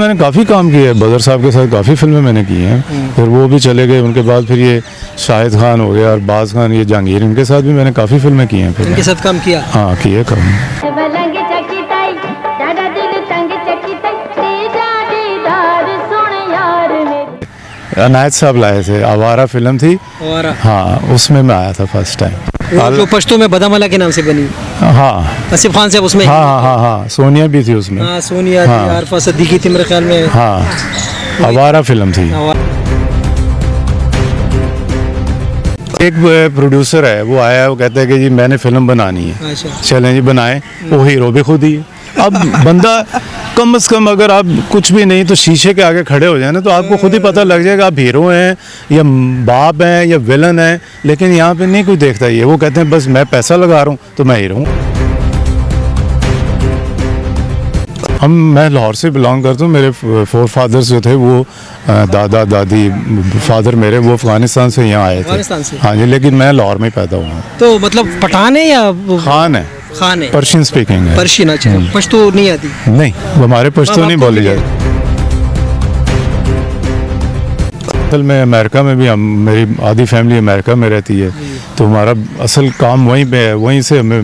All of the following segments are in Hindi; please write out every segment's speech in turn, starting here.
मैंने काफ़ी काम किया है, बदर साहब के साथ काफ़ी फिल्में मैंने की हैं। फिर वो भी चले गए, उनके बाद फिर ये शाहिद खान हो गया, अरबाज खान, ये जहांगीर, इनके साथ भी मैंने काफ़ी फिल्में की हैं। फिर इनके साथ काम किया? हाँ, किए काम। अनायत साहब लाए थे, आवारा फिल्म थी। आवारा? हाँ, उसमें मैं आया था फर्स्ट टाइम। वो जो पश्तो में बदामला के नाम से बनी। हाँ, आसिफ खान साहब उसमें। हाँ हाँ हाँ, सोनिया भी थी उसमें। हाँ, सोनिया हाँ। थी, आरफा सिद्दीकी थी मेरे ख्याल में। हाँ, आवारा फिल्म थी। एक प्रोड्यूसर है, वो आया, वो कहता है कि जी मैंने फिल्म बनानी है। अच्छा। चलें जी, बनाए। वो हीरो भी खुद ही है। अब बंदा कम से कम अगर आप कुछ भी नहीं तो शीशे के आगे खड़े हो जाए ना, तो आपको खुद ही पता लग जाएगा आप हीरो हैं या बाप हैं या विलन हैं। लेकिन यहाँ पे नहीं कोई देखता ये, वो कहते हैं बस मैं पैसा लगा रहा हूँ तो मैं हीरो हूँ। मैं लाहौर से बिलोंग करता हूँ। मेरे फोर फादर्स जो थे वो दादा दादी फादर मेरे वो अफगानिस्तान से यहाँ आए थे। अफगानिस्तान से? हाँ जी, लेकिन मैं लाहौर में पैदा हुआ हूँ। तो मतलब पठान है या खान है? खान है। पर्शियन स्पीकिंग है। पर्शियन? अच्छा। पश्तो नहीं आती? नहीं, वो हमारे पश्तो नहीं बोली जाती। असल में अमेरिका में भी मेरी आधी फैमिली अमेरिका में रहती है, तो हमारा असल काम वहीं पे है। वहीं से हमें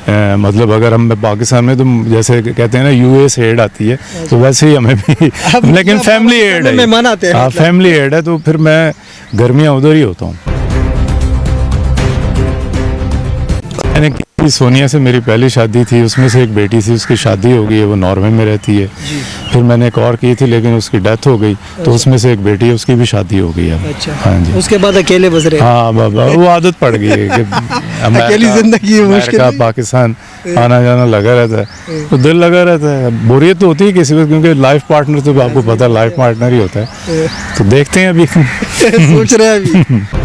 मतलब अगर हम पाकिस्तान में तो जैसे कहते हैं ना यूएस एड आती है, तो वैसे ही हमें भी लेकिन फैमिली एड है। मेहमान आते हैं। हाँ, फैमिली एड है, तो फिर मैं गर्मियाँ उधर ही होता हूँ। मैंने की सोनिया से मेरी पहली शादी थी, उसमें से एक बेटी थी, उसकी शादी हो गई है, वो नॉर्वे में रहती है। फिर मैंने एक और की थी, लेकिन उसकी डेथ हो गई, तो उसमें से एक बेटी है, उसकी भी शादी हो गई है। अच्छा। हाँ जी। उसके बाद अकेले बस रहे? हाँ बाबा, वो आदत पड़ गई है कि अकेली जिंदगी मुश्किल है। पाकिस्तान आना जाना लगा रहता है, तो दिल लगा रहता है। बोरियत तो होती है किसी को, क्योंकि लाइफ पार्टनर तो आपको पता है लाइफ पार्टनर ही होता है। तो देखते हैं अभी सोच रहे हैं अभी।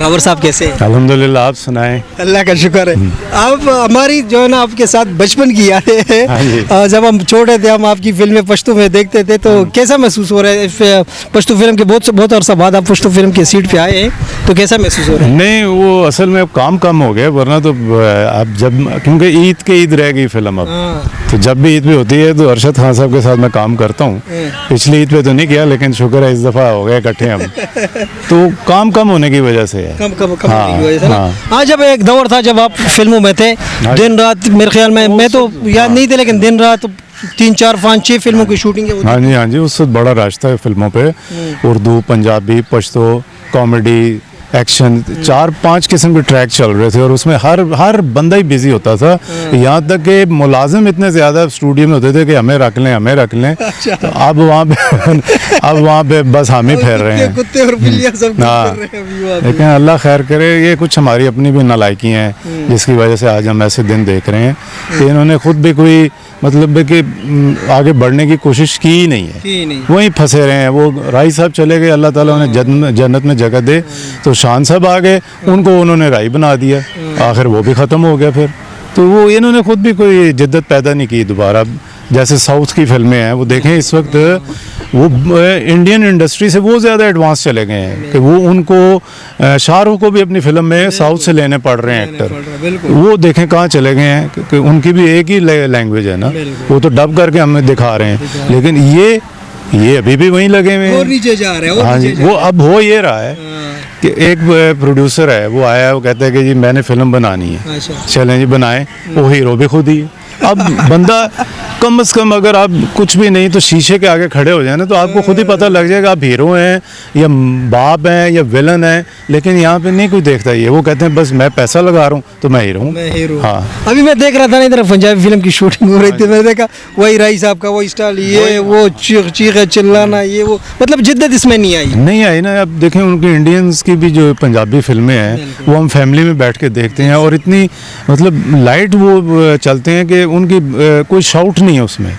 बाबर साहब कैसे हैं? अल्हम्दुलिल्लाह, आप सुनाएं. अल्लाह का शुक्र है। आप हमारी जो है ना आपके साथ बचपन की यादें हैं। जब हम छोटे थे, हम आपकी फिल्में पश्तो में देखते थे, तो कैसा महसूस हो रहा है? पश्तो फिल्म के बहुत अरसा बाद आप पश्तो फिल्म की सीट पे आए हैं, तो कैसा महसूस हो रहा है? नहीं, वो असल में अब काम कम हो गया, वरना तो अब जब क्योंकि ईद के ईद रह गई फिल्म अब, तो जब भी ईद भी होती है तो अरशद खान साहब के साथ मैं काम करता हूँ। पिछली ईद पे तो नहीं किया, लेकिन शुक्र है इस दफ़ा हो गया इकट्ठे हम। तो काम कम होने की वजह से है। कम होने की वजह से ना। हाँ, जब एक दौर था जब आप फिल्मों में थे, दिन रात मेरे ख्याल में, मैं तो याद नहीं थे, लेकिन दिन रात 3, 4, 5, 6 फिल्मों की शूटिंग है। हाँ जी, उससे बड़ा रास्ता है फिल्मों पे। उर्दू, पंजाबी, पश्तो, कॉमेडी, एक्शन, 4-5 किस्म के ट्रैक चल रहे थे, और उसमें हर बंदा ही बिजी होता था। यहाँ तक कि मुलाजिम इतने ज़्यादा स्टूडियो में होते थे कि हमें रख लें। तो अब वहाँ पे बस हम ही फेर रहे हैं। कुत्ते और बिल्लियाँ सब कर रहे हैं अभी। लेकिन अल्लाह खैर करे, ये कुछ हमारी अपनी भी नालायकी हैं, जिसकी वजह से आज हम ऐसे दिन देख रहे हैं कि इन्होंने खुद भी कोई मतलब कि आगे बढ़ने की कोशिश की ही नहीं है, वहीं फंसे रहे हैं। वो राही साहब चले गए, अल्लाह ताला उन्हें जन्नत में जगह दे, तो शान साहब आ गए, उनको उन्होंने राही बना दिया, आखिर वो भी ख़त्म हो गया फिर। तो वो इन्होंने खुद भी कोई जिद्दत पैदा नहीं की दोबारा। जैसे साउथ की फिल्में हैं, वो देखें इस वक्त वो इंडियन इंडस्ट्री से वो ज़्यादा एडवांस चले गए हैं कि वो उनको शाहरुख को भी अपनी फिल्म में साउथ से लेने पड़ रहे हैं एक्टर। वो देखें कहाँ चले गए हैं कि उनकी भी एक ही लैंग्वेज है ना, वो तो डब करके हमें दिखा रहे हैं, लेकिन ये अभी भी वहीं लगे हुए हैं, नीचे जा रहे हैं। हाँ जी, वो अब हो ये रहा है कि एक प्रोड्यूसर है, वो आया, वो कहता है कि जी मैंने फिल्म बनानी है। चलें जी, बनाए। वो हीरो भी खुद ही है। अब बंदा कम से कम अगर आप कुछ भी नहीं तो शीशे के आगे खड़े हो जाए ना तो आपको खुद ही पता लग जाएगा आप हीरो हैं या बाप हैं या विलन हैं। लेकिन यहाँ पे नहीं कोई देखता ये, वो कहते हैं बस मैं पैसा लगा रहा हूँ तो मैं हीरो हूँ। मैं हीरो। हाँ। अभी मैं देख रहा था ना इधर पंजाबी फिल्म की शूटिंग हो रही थी, मैंने देखा वही राई साहब का वो स्टाइल, ये वो चीख चिल्लाना, ये वो मतलब जिद्दत इसमें नहीं आई ना। अब देखें उनकी इंडियंस की भी जो पंजाबी फिल्में हैं वो हम फैमिली में बैठ के देखते हैं और इतनी मतलब लाइट वो चलते हैं कि उनकी कोई शाउट नहीं है उसमें।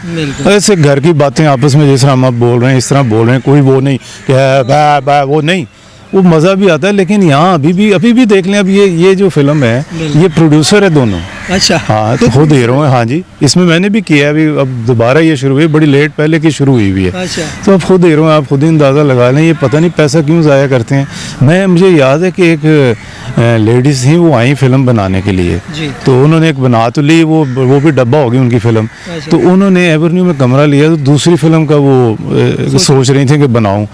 ऐसे घर की बातें आपस में जिस तरह हम अब बोल रहे हैं इस तरह बोल रहे हैं, कोई वो नहीं कि बा बा वो नहीं, वो मज़ा भी आता है। लेकिन यहाँ अभी भी देख लें, अब ये जो फिल्म है ये प्रोड्यूसर है दोनों। अच्छा। हाँ तो खुद हीरो है। हाँ जी, इसमें मैंने भी किया है, अभी अब दोबारा ये शुरू हुई, बड़ी लेट पहले की शुरू हुई है। अच्छा। तो अब खुद हीरो हैं, आप खुद ही अंदाज़ा लगा लें, ये पता नहीं पैसा क्यों ज़ाया करते हैं। मुझे याद है कि एक लेडीज़ थी, वो आई फिल्म बनाने के लिए जी। तो उन्होंने एक बना तो ली, वो भी डब्बा होगी उनकी फिल्म। अच्छा। तो उन्होंने एवेन्यू में कमरा लिया, तो दूसरी फिल्म का वो सोच रही थी कि बनाऊं।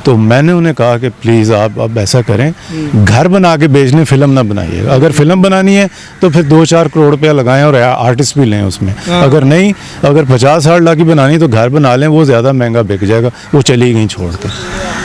तो मैंने उन्हें कहा कि प्लीज़ आप ऐसा करें, घर बना के बेच लें, फिल्म ना बनाइए। अगर फिल्म बनानी है तो फिर 2-4 करोड़ रुपया लगाएं और आर्टिस्ट भी लें उसमें। अगर नहीं, अगर 50-60 लाख की बनानी तो घर बना लें, वो ज़्यादा महंगा बिक जाएगा। वो चली गई छोड़ के।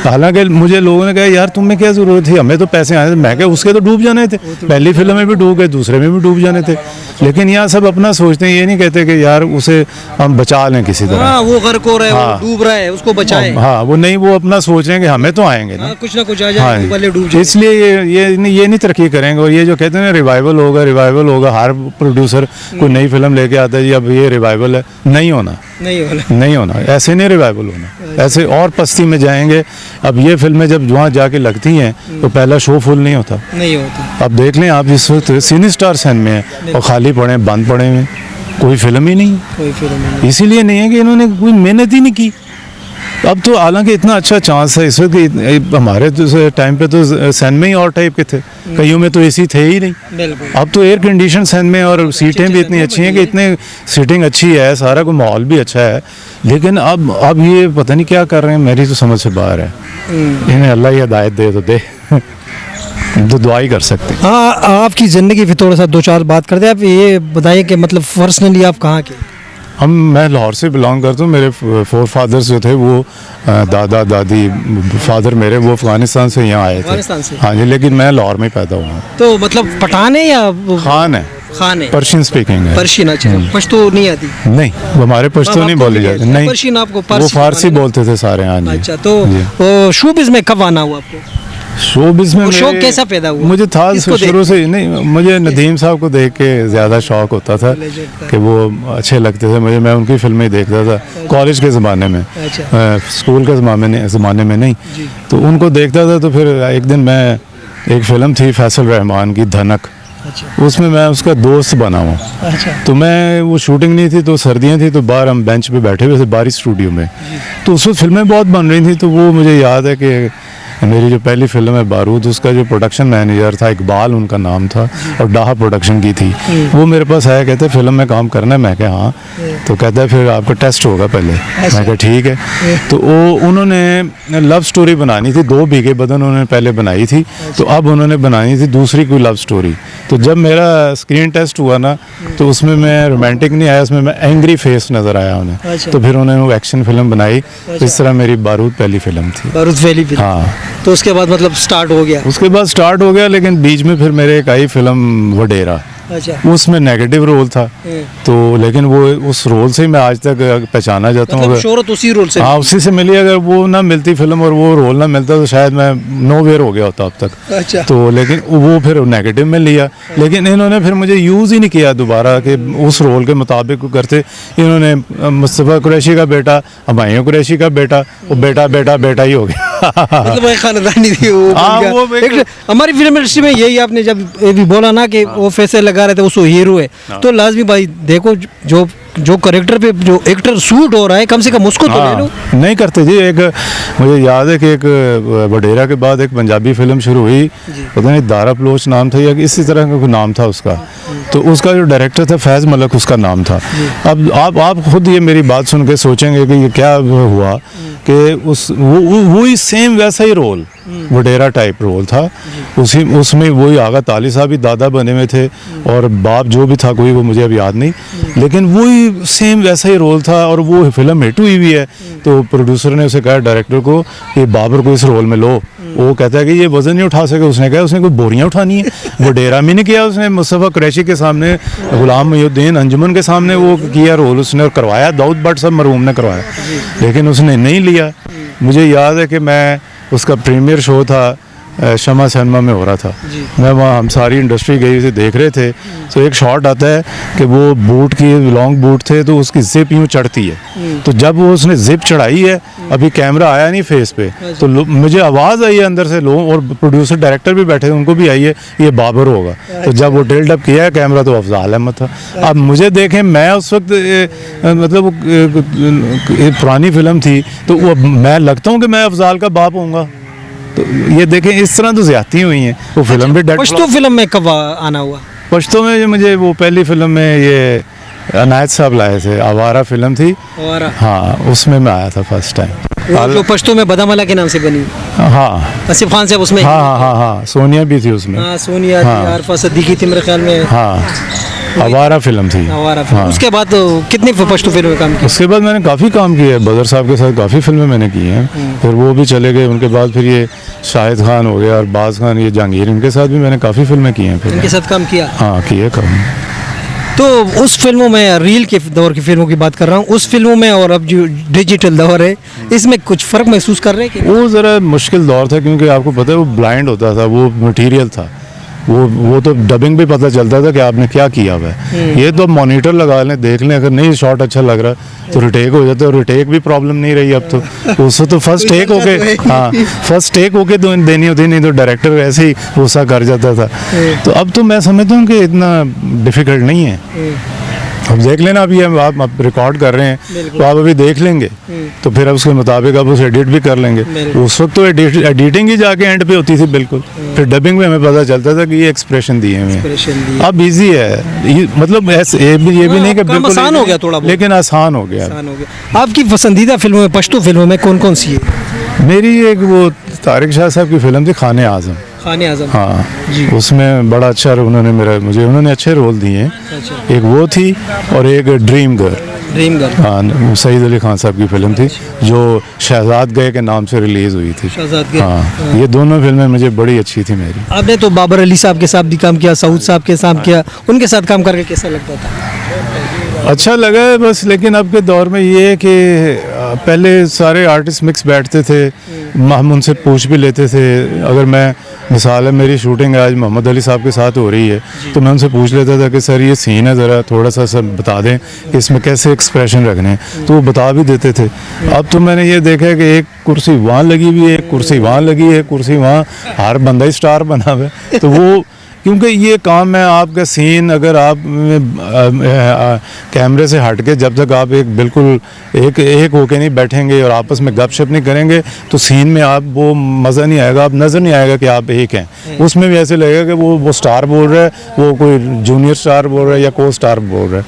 हालांकि मुझे लोगों ने कहा यार तुम्हें क्या ज़रूरत थी, हमें तो पैसे आए थे। मैं क्या, उसके तो डूब जाने थे, पहली फिल्म में भी डूब गए, दूसरे में भी डूब जाने थे। लेकिन यहाँ सब अपना सोचते हैं, ये नहीं कहते कि यार उसे हम बचा लें किसी तरह। हाँ, वो गर्क हो रहा है, वो डूब रहा है, उसको बचाएं। हाँ, वो नहीं, वो अपना सोच रहे हैं कि हमें तो आएंगे ना, कुछ ना कुछ आ जाए, पहले डूब जाए। इसलिए ये नहीं तरक्की करेंगे। और ये जो कहते हैं ना रिवाइवल होगा, हर प्रोड्यूसर कोई नई फिल्म लेके आता है जी अब ये रिवाइवल है, नहीं होना, ऐसे नहीं रिवाइवल होना, ऐसे और पस्ती में जाएंगे। अब ये फिल्में जब वहाँ जाके लगती हैं तो पहला शो फुल नहीं होता। अब देख लें आप, इस वक्त सिनी स्टार सैन में है और खाली पड़े, बंद पड़े हुए, कोई फिल्म ही नहीं। इसीलिए नहीं है कि इन्होंने कोई मेहनत ही नहीं की। अब तो हालांकि इतना अच्छा चांस है इस वक्त, हमारे तो टाइम पे तो सैन में ही और टाइप के थे, कईयों में तो एसी थे ही नहीं। अब तो एयर कंडीशन सैन में और सीटें भी इतनी अच्छी हैं कि इतने सीटिंग अच्छी है, सारा कोई माहौल भी अच्छा है। लेकिन अब ये पता नहीं क्या कर रहे हैं, मेरी तो समझ से बाहर है। इन्हें अल्लाह ही हिदायत दे तो दे, तो दुआ ही कर सकते हैं। हाँ, आपकी ज़िंदगी पे थोड़ा सा 2-4 बात करते हैं। आप ये बताइए कि मतलब पर्सनली आप कहाँ के? मैं लाहौर से बिलोंग करता हूँ। मेरे 4 फादर्स जो थे वो दादा दादी फादर मेरे वो अफगानिस्तान से यहाँ आए थे। हाँ जी, लेकिन मैं लाहौर में पैदा हुआ हूँ। तो मतलब पठान है या खान है? पर्शियन स्पीकिंग है। पर्शियन। अच्छा, पश्तो नहीं आती? नहीं, वो हमारे पश्तो नहीं बोली जाती। नहीं, पर्शियन आपको वो फारसी बोलते थे सारे। हाँ जी। अच्छा, तो शोबिज़ में कब आना हुआ आपको? शोबिज़ में शौक कैसा पैदा हुआ? मुझे था शुरू से नहीं, मुझे नदीम साहब को देख के ज़्यादा शौक होता था कि वो अच्छे लगते थे मुझे। मैं उनकी फिल्में देखता था कॉलेज के ज़माने में। स्कूल के ज़माने में नहीं। तो उनको देखता था। तो फिर एक दिन मैं, एक फ़िल्म थी फैसल रहमान की धनक, उसमें मैं उसका दोस्त बना हूँ। तो मैं, वो शूटिंग नहीं थी तो सर्दियाँ थी, तो बाहर हम बेंच पे बैठे हुए थे बाहरी स्टूडियो में। तो उस वक्त फिल्में बहुत बन रही थी। तो वो मुझे याद है कि मेरी जो पहली फिल्म है बारूद, उसका जो प्रोडक्शन मैनेजर था इकबाल उनका नाम था, और डाहा प्रोडक्शन की थी। वो मेरे पास आया, कहते फिल्म में काम करना है। मैं कहा हाँ। तो कहता है फिर आपका टेस्ट होगा पहले। मैं कहा ठीक है। तो वो उन्होंने लव स्टोरी बनानी थी, 2 बीघे बदन उन्होंने पहले बनाई थी। तो अब उन्होंने बनानी थी दूसरी कोई लव स्टोरी। तो जब मेरा स्क्रीन टेस्ट हुआ ना, तो उसमें मैं रोमांटिक नहीं आया, उसमें मैं एंग्री फेस नज़र आया उन्हें। तो फिर उन्होंने वो एक्शन फिल्म बनाई। इस तरह मेरी बारूद पहली फिल्म थी। बारूद पहली फिल्म? हाँ। तो उसके बाद मतलब स्टार्ट हो गया? लेकिन बीच में फिर मेरे एक आई फिल्म वडेरा। अच्छा। उसमें नेगेटिव रोल था। तो लेकिन वो उस रोल से मैं आज तक पहचाना जाता हूँ। मतलब शोहरत उसी रोल से? हाँ, उसी से मिली। अगर वो ना मिलती फिल्म और वो रोल ना मिलता तो शायद मैं नोवेयर हो गया होता अब तक। अच्छा। तो लेकिन वो फिर नेगेटिव में लिया। लेकिन इन्होंने फिर मुझे यूज़ ही नहीं किया दोबारा कि उस रोल के मुताबिक करते। इन्होंने मुस्तफ़ा कुरैशी का बेटा, हुमायूं कुरैशी का बेटा, वो बेटा ही हो गया। मतलब वही खानदानी थी वो। हमारी फिल्म इंडस्ट्री में यही, आपने जब भी बोला ना कि वो फैसले लगा रहे थे वो हीरो है, तो लाजमी भाई देखो जो करेक्टर पे जो एक्टर सूट हो रहा है, कम से कम उसको तो ले लो। नहीं करते जी। एक मुझे याद है कि एक वडेरा के बाद एक पंजाबी फिल्म शुरू हुई, पता नहीं दारा बलोच नाम था या इसी तरह का कोई नाम था उसका। तो उसका जो डायरेक्टर था फैज़ मलक उसका नाम था। अब आप खुद ये मेरी बात सुन के सोचेंगे कि ये क्या हुआ। कि उस वही सेम वैसा ही रोल वडेरा टाइप रोल था, उसी उसमें वही आगा ताली साहब भी दादा बने हुए थे और बाप जो भी था कोई वो मुझे अब याद नहीं, लेकिन वही सेम वैसा ही रोल था और वो फिल्म हिट हुई भी है। तो प्रोड्यूसर ने उसे कहा डायरेक्टर को कि बाबर को इस रोल में लो, वो कहता है कि ये वजन नहीं उठा सके। उसने कहा उसने कोई बोरियां उठानी है, वो डेरा में नहीं किया उसने, मुस्तफ़ा कुरैशी के सामने, गुलाम मुहिउद्दीन अंजुमन के सामने वो किया रोल उसने और करवाया, दाऊद भट्ट सब मरहूम ने करवाया, लेकिन उसने नहीं लिया। मुझे याद है कि मैं उसका प्रीमियर शो था शमा सिनेमा में हो रहा था, मैं वहाँ, हम सारी इंडस्ट्री गई उसे देख रहे थे। तो एक शॉट आता है कि वो बूट की लॉन्ग बूट थे तो उसकी जिप यूँ चढ़ती है, तो जब वो उसने जिप चढ़ाई है, अभी कैमरा आया नहीं फेस पे, तो मुझे आवाज़ आई है अंदर से, लोग और प्रोड्यूसर डायरेक्टर भी बैठे थे उनको भी आई है ये बाबर होगा। तो जब वो टिल्ट अप किया है कैमरा तो अफजाल अहमद था। अब मुझे देखें, मैं उस वक्त मतलब पुरानी फिल्म थी तो वो मैं लगता हूँ कि मैं अफजाल का बाप होऊंगा। तो ये देखें इस तरह तो ज्यादती हुई हैं। वो फिल्म भी पश्तो फिल्म में कब आना हुआ? पश्तो में मुझे वो पहली फिल्म में ये अनायत साहब लाए थे, आवारा फिल्म थी, आवारा, हाँ उसमें मैं आया था फर्स्ट टाइम, जो पश्तो में बदामला के नाम से बनी। हाँ आसिफ खान साहब उसमें। हाँ सोनिया भी थी उसमें। हाँ सोनिया थी, आरफा सिद्दीकी थी मेरे ख्याल में। हाँ आवारा फिल्म थी। आवारा फिल्म। उसके बाद कितनी पश्तो फिल्म में काम किया? उसके बाद मैंने काफ़ी काम किया है, बदर साहब के साथ काफ़ी फिल्में मैंने की हैं, फिर वो भी चले गए, उनके बाद फिर ये शाहिद खान हो गया, अरबाज खान, ये जहांगीर, इनके साथ भी मैंने काफ़ी फिल्में की हैं। फिर इनके साथ काम किया? हाँ किए काम। तो उस फिल्मों में, रील के दौर की फिल्मों की बात कर रहा हूँ, उस फिल्मों में और अब जो डिजिटल दौर है इसमें कुछ फ़र्क महसूस कर रहे हैं? वो ज़रा मुश्किल दौर था क्योंकि आपको पता है वो ब्लाइंड होता था, वो मटेरियल था, वो तो डबिंग भी पता चलता था कि आपने क्या किया हुआ है। ये तो मॉनिटर लगा लें, देख लें, अगर नहीं शॉट अच्छा लग रहा तो रिटेक हो जाता है, और रिटेक भी प्रॉब्लम नहीं रही अब तो। उससे तो फर्स्ट टेक होके, हाँ फर्स्ट टेक होके तो देनी होती, नहीं तो डायरेक्टर वैसे ही गुस्सा कर जाता था। तो अब तो मैं समझता हूँ कि इतना डिफ़िकल्ट नहीं है। अब देख लेना, अभी हम आप रिकॉर्ड कर रहे हैं तो आप अभी देख लेंगे, तो फिर अब उसके मुताबिक आप उसे एडिट भी कर लेंगे। उस वक्त तो एडिटिंग ही जाके एंड पे होती थी बिल्कुल, फिर डबिंग में हमें पता चलता था कि ये एक्सप्रेशन दिए हैं। अब इजी है, मतलब ये भी नहीं कि बिल्कुल आसान हो गया थोड़ा, लेकिन आसान हो गया। आपकी पसंदीदा फिल्मों में, पश्तो फिल्मों में कौन कौन सी है? मेरी एक वो तारिक शाह साहब की फिल्म थी खाने आजम। खाने आजम, हाँ उसमें बड़ा अच्छा उन्होंने अच्छे रोल दिए हैं। एक वो थी और एक ड्रीम गर्ल, हाँ सईद अली खान साहब की फिल्म थी जो शहजाद गए के नाम से रिलीज हुई थी। हाँ ये दोनों फिल्में मुझे बड़ी अच्छी थी मेरी। आपने तो बाबर अली साहब के साथ भी काम किया, सऊद साहब के साथ किया, उनके साथ काम करके कैसा लगता था? अच्छा लगा है बस, लेकिन अब के दौर में ये है कि पहले सारे आर्टिस्ट मिक्स बैठते थे, हम उनसे पूछ भी लेते थे। अगर मैं मिसाल है, मेरी शूटिंग आज मोहम्मद अली साहब के साथ हो रही है तो मैं उनसे पूछ लेता था कि सर ये सीन है, ज़रा थोड़ा सा सब बता दें कि इसमें कैसे एक्सप्रेशन रखने हैं, तो वो बता भी देते थे। अब तो मैंने ये देखा है कि एक कुर्सी वहाँ लगी हुई है, एक कुर्सी वहाँ लगी है, एक कुर्सी वहाँ, हर बंदा ही स्टार बना हुआ है। तो वो क्योंकि ये काम है आपका, सीन अगर आप कैमरे से हट के जब तक आप एक बिल्कुल एक होके नहीं बैठेंगे और आपस में गपशप नहीं करेंगे तो सीन में आप वो मज़ा नहीं आएगा, आप नज़र नहीं आएगा कि आप एक हैं। उसमें भी ऐसे लगेगा कि वो स्टार बोल रहा है, वो कोई जूनियर स्टार बोल रहा है या को स्टार बोल रहा है,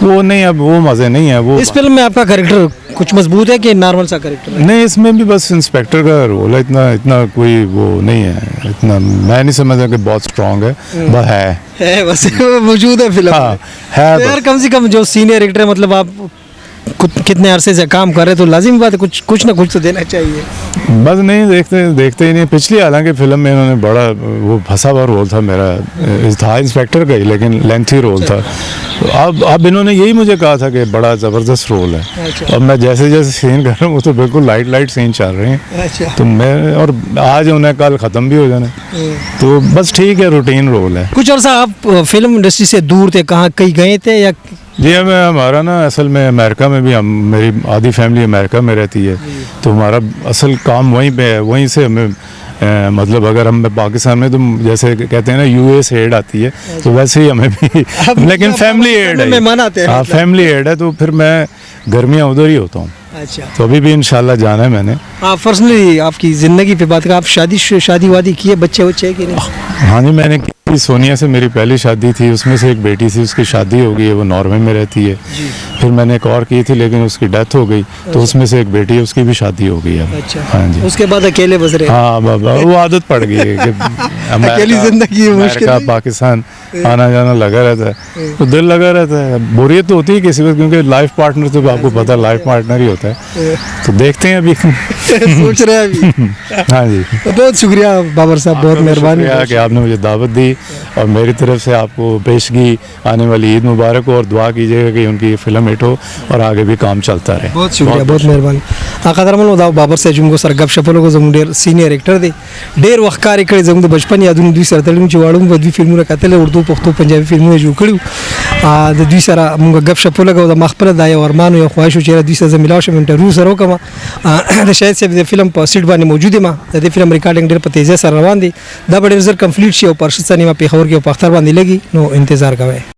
वो नहीं, अब वो मज़े नहीं है। वो इस फिल्म में आपका कैरेक्टर कुछ मजबूत है कि नॉर्मल सा कैरेक्टर है? नहीं, इसमें भी बस इंस्पेक्टर का रोल है, इतना कोई वो नहीं है, इतना मैं नहीं समझता कि बहुत स्ट्रॉन्ग है, बस है बस मौजूद है फिल्म में। है तो यार कम से कम जो सीनियर एक्टर है, मतलब आप कितने अरसे से काम कर रहे तो लाजिम बात है कुछ ना कुछ तो देना चाहिए। बस नहीं देखते ही नहीं। पिछली हालांकि फिल्म में इन्होंने बड़ा वो फंसा हुआ रोल था मेरा, था इंस्पेक्टर का ही लेकिन लेंथी रोल था। तो अब इन्होंने यही मुझे कहा था कि बड़ा ज़बरदस्त रोल है। अब मैं जैसे जैसे सीन कर रहा हूँ वो तो बिल्कुल लाइट सीन चल रहे हैं। तो मैं और आज उन्हें कल ख़त्म भी हो जाना, तो बस ठीक है, रूटीन रोल है। कुछ अर्सा आप फिल्म इंडस्ट्री से दूर थे, कहाँ कहीं गए थे या? जी हमारा ना असल में अमेरिका में भी मेरी आधी फैमिली अमेरिका में रहती है, तो हमारा असल काम वहीं पे है। वहीं से हमें मतलब अगर हम पाकिस्तान में तो जैसे कहते हैं ना यूएस एड आती है, तो वैसे ही हमें भी लेकिन फैमिली एड है। हाँ फैमिली एड है, तो फिर मैं गर्मियाँ उधर ही होता हूँ। अच्छा, तो अभी भी इंशाल्लाह जाना है मैंने। आप पर्सनली आपकी ज़िंदगी पे बात कर, आप शादी वादी की है, बच्चे की नहीं? हाँ जी मैंने सोनिया से मेरी पहली शादी थी, उसमें से एक बेटी थी, उसकी शादी हो गई है, वो नॉर्वे में रहती है। फिर मैंने एक और की थी लेकिन उसकी डेथ हो गई, तो उसमें से एक बेटी है, उसकी भी शादी हो गई है। अच्छा, हाँ जी। उसके बाद अकेले बस रहे? हाँ बाबा, वो आदत पड़ गई है कि अकेली जिंदगी मुश्किल अमेरिका पाकिस्तान आना जाना लगा रहता है, तो दिल लगा रहता है। बोरियत तो होती है किसी वक्त, क्योंकि लाइफ पार्टनर तो आपको पता है लाइफ पार्टनर ही होता है। तो देखते हैं अभी सोच रहे हैं अभी। हाँ जी, बहुत शुक्रिया बाबर साहब, बहुत मेहरबानी कि आपने मुझे दावत दी, और मेरी तरफ से आपको पेशगी आने वाली ईद मुबारक हो, और दुआ कीजिएगा कि उनकी फिल्म हिट हो और आगे भी काम चलता रहे। बहुत शुक्रिया, बहुत मेहरबानी। कदरमन उदा बाबर से जुमको सर गप शपलो को जम डेर सीनियर एक्टर दे डेर वखकार इकडे जम द बचपन यादुन दुई सर तलिम चवाड़ू बदवी फिल्मों कतले उर्दू पख्तो पंजाबी फिल्मों जो कड़ू द दुई सर मुंगा गप शपलो का मखपल दाय और मानो या ख्वाहिश चेहरा दुई सर मिलाओ शम इंटरव्यू सरो कमा द शायद से द फिल्म पर सीट बानी मौजूद है मा द फिल्म रिकॉर्डिंग डेर पर तेजे सर रवान दी द बड़े नजर कंप्लीट शी और परशत सनी मा पे खबर के पख्तर बांधी लगी नो इंतजार का